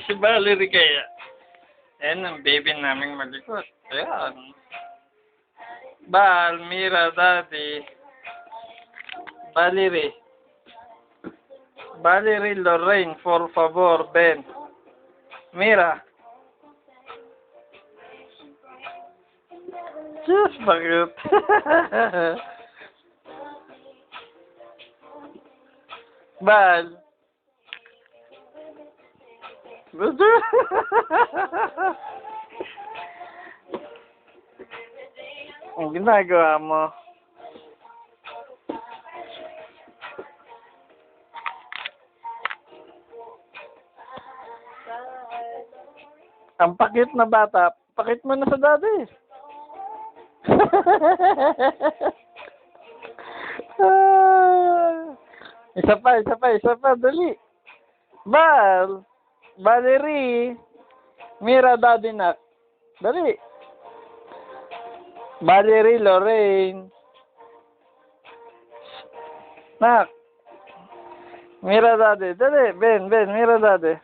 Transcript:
si Valerie kaya. Ayan ang baby naming malikot. Ayan. Bal, Mira, Daddy. Valerie. Valerie, Lorraine, por favor, ven. Mira. Diyos, bakit? Bal. Ang ginagawa mo? Ang pakit na bata, pakit mo na sa daddy. Isa pa, dali. Bal, Valerie, Mira, daddy nak. Dali. Valerie, Lorraine. Nak. Mira, daddy. Dali, Ben, Mira, daddy.